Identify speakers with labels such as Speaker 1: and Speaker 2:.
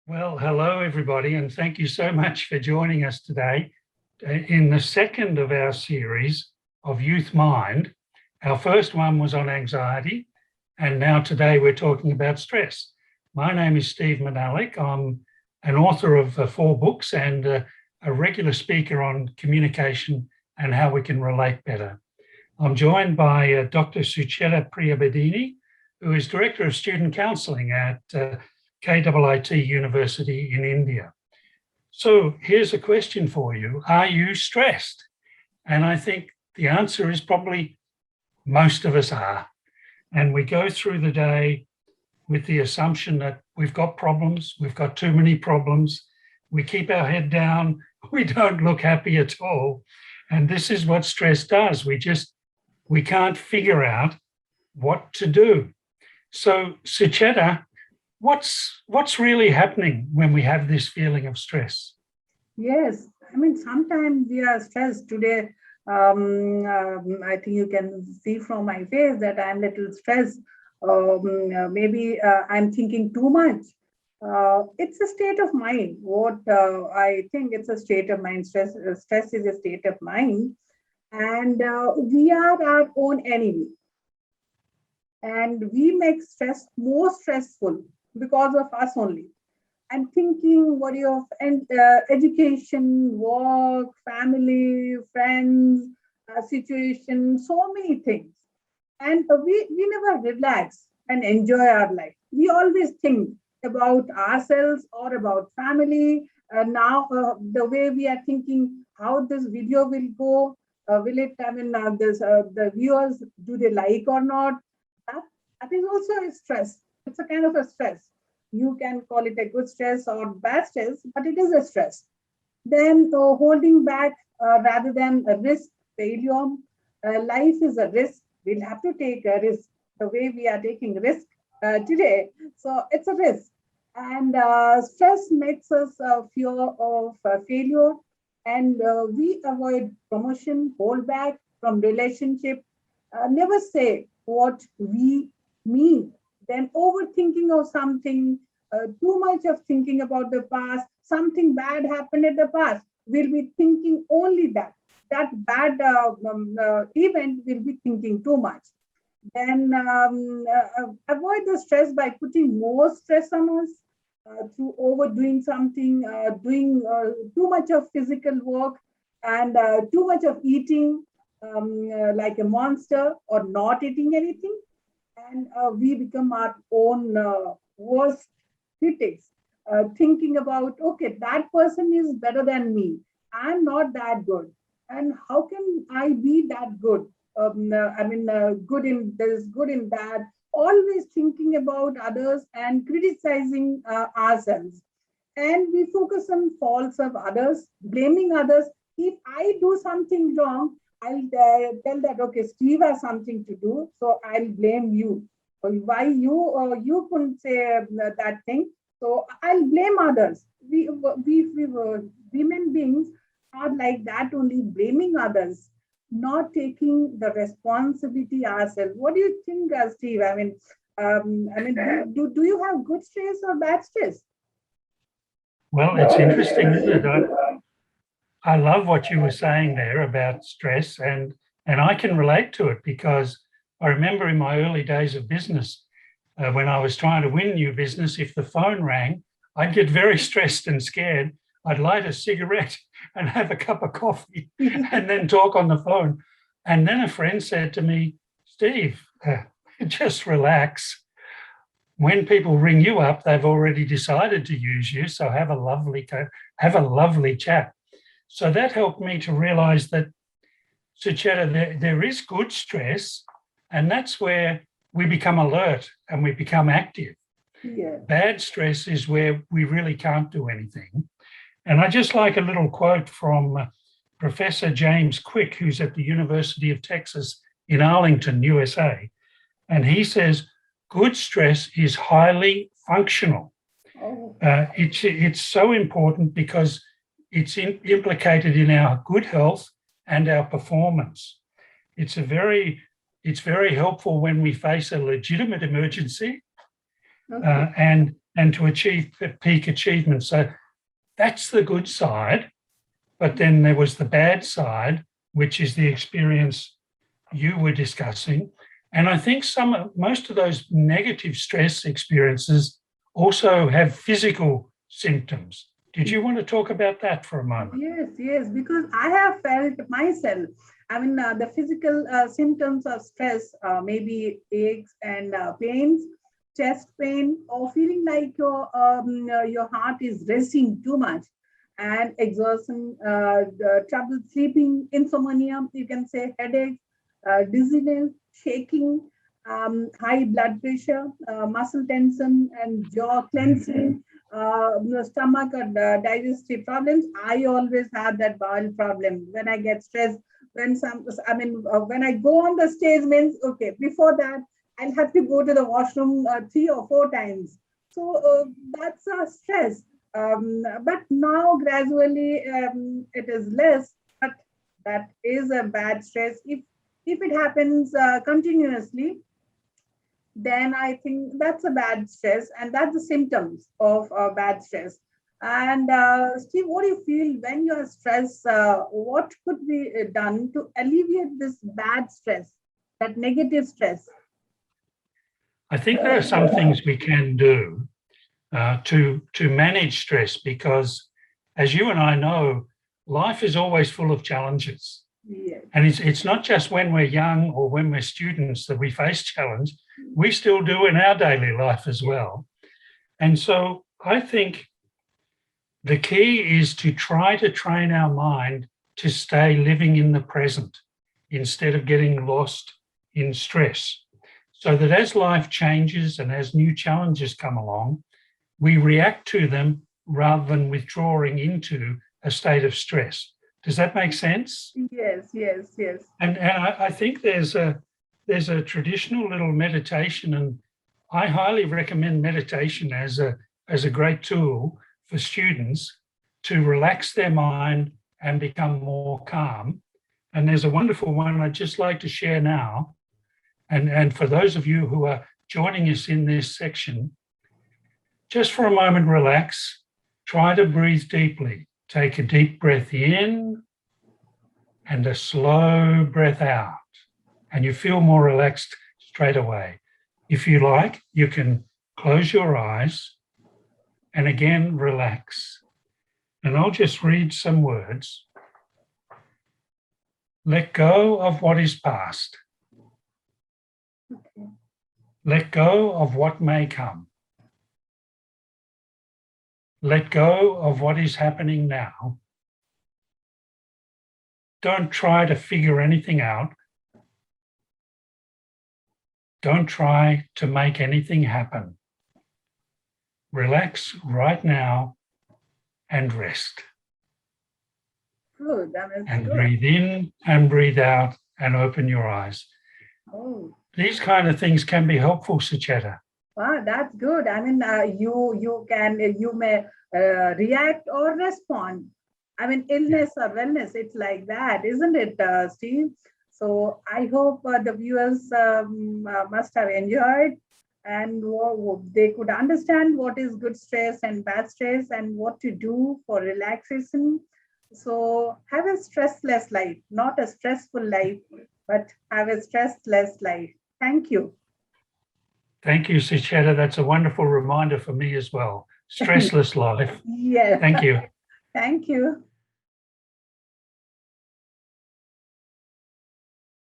Speaker 1: Well, hello, everybody, and thank you so much for joining us today in the second of our series of Youth Mind. Our first one was on anxiety, and now today we're talking about stress. My name is Steve Manallack. I'm an author of 4 books and a regular speaker on communication and how we can relate better. I'm joined by Dr. Sucheta Priyabadini, who is Director of Student Counselling at KIIT University in India. So here's a question for you. Are you stressed? And I think the answer is probably most of us are. And we go through the day with the assumption that we've got problems, we've got too many problems, we keep our head down, we don't look happy at all. And this is what stress does. We can't figure out what to do. So Sucheta, what's really happening when we have this feeling of stress?
Speaker 2: Yes, sometimes we are stressed today. I think you can see from my face that I'm a little stressed. Maybe I'm thinking too much. It's a state of mind. I think it's a state of mind. Stress is a state of mind, and we are our own enemy. And we make stress more stressful because of us only. I'm thinking, worry of education, work, family, friends, situation, so many things. And we never relax and enjoy our life. We always think about ourselves or about family. Now, the way we are thinking how this video will go, the viewers, do they like or not? That is also a stress. It's a kind of a stress. You can call it a good stress or bad stress, but it is a stress. Then holding back rather than a risk, failure. Life is a risk. We'll have to take a risk the way we are taking risk today. So it's a risk. And stress makes us fear of failure. And we avoid promotion, hold back from relationship, never say what we mean. Then overthinking of something, too much of thinking about the past, something bad happened in the past. We'll be thinking only that bad event will be thinking too much. Then avoid the stress by putting more stress on us through overdoing something, doing too much of physical work and too much of eating like a monster or not eating anything. And we become our own worst critics, thinking about, okay, that person is better than me. I'm not that good. And how can I be that good? Good in this, good in that. Always thinking about others and criticizing ourselves. And we focus on faults of others, blaming others. If I do something wrong, I'll tell that, okay, Steve has something to do, so I'll blame you. Why you couldn't say that thing? So I'll blame others. We women beings are like that, only blaming others, not taking the responsibility ourselves. What do you think, Steve? Do you have good stress or bad stress?
Speaker 1: Well, it's interesting, isn't it? I love what you were saying there about stress, and I can relate to it because I remember in my early days of business, when I was trying to win new business, if the phone rang, I'd get very stressed and scared. I'd light a cigarette and have a cup of coffee and then talk on the phone. And then a friend said to me, Steve, just relax. When people ring you up, they've already decided to use you, so have a lovely chat. So that helped me to realize that, Sucheta, there is good stress, and that's where we become alert and we become active.
Speaker 2: Yeah.
Speaker 1: Bad stress is where we really can't do anything. And I just like a little quote from Professor James Quick, who's at the University of Texas in Arlington, USA. And he says, good stress is highly functional.
Speaker 2: Oh.
Speaker 1: It's so important because it's implicated in our good health and our performance. It's very helpful when we face a legitimate emergency,
Speaker 2: Okay.
Speaker 1: and and to achieve peak achievement. So that's the good side. But then there was the bad side, which is the experience you were discussing. And I think most of those negative stress experiences also have physical symptoms. Did you want to talk about that for a moment?
Speaker 2: Yes, because I have felt myself. I mean, the physical symptoms of stress, maybe aches and pains, chest pain, or feeling like your heart is racing too much, and exhaustion, trouble sleeping, insomnia, you can say headache, dizziness, shaking, high blood pressure, muscle tension, and jaw clencing, stomach or digestive problems. I always have that bowel problem when I get stressed. When I go on the stage, means okay. Before that, I'll have to go to the washroom 3 or 4 times. So that's a stress. But now gradually it is less. But that is a bad stress. If it happens continuously, then I think that's a bad stress, and that's the symptoms of bad stress. And Steve, what do you feel when you're stressed? What could be done to alleviate this bad stress, that negative stress?
Speaker 1: I think there are some things we can do to manage stress, because as you and I know, life is always full of challenges.
Speaker 2: Yes.
Speaker 1: And it's not just when we're young or when we're students that we face challenge. We still do in our daily life as well. And so I think the key is to try to train our mind to stay living in the present instead of getting lost in stress, so that as life changes and as new challenges come along, we react to them rather than withdrawing into a state of stress. Does that make sense?
Speaker 2: Yes.
Speaker 1: And I think there's a traditional little meditation, and I highly recommend meditation as a great tool for students to relax their mind and become more calm. And there's a wonderful one I'd just like to share now. And for those of you who are joining us in this section, just for a moment, relax, try to breathe deeply. Take a deep breath in and a slow breath out, and you feel more relaxed straight away. If you like, you can close your eyes and again relax. And I'll just read some words. Let go of what is past.
Speaker 2: Okay.
Speaker 1: Let go of what may come. Let go of what is happening now. Don't try to figure anything out. Don't try to make anything happen. Relax right now and rest.
Speaker 2: Good. That is
Speaker 1: And
Speaker 2: good.
Speaker 1: breathe in and breathe out and open your eyes.
Speaker 2: Oh.
Speaker 1: These kind of things can be helpful, Sucheta.
Speaker 2: Wow, that's good. I mean, you may react or respond. I mean, illness or wellness, it's like that, isn't it, Steve? So I hope the viewers must have enjoyed, and they could understand what is good stress and bad stress and what to do for relaxation. So have a stressless life, not a stressful life, but have a stressless life. Thank you.
Speaker 1: Thank you, Sucheta. That's a wonderful reminder for me as well. Stressless life.
Speaker 2: Yes.
Speaker 1: Thank you.
Speaker 2: Thank you.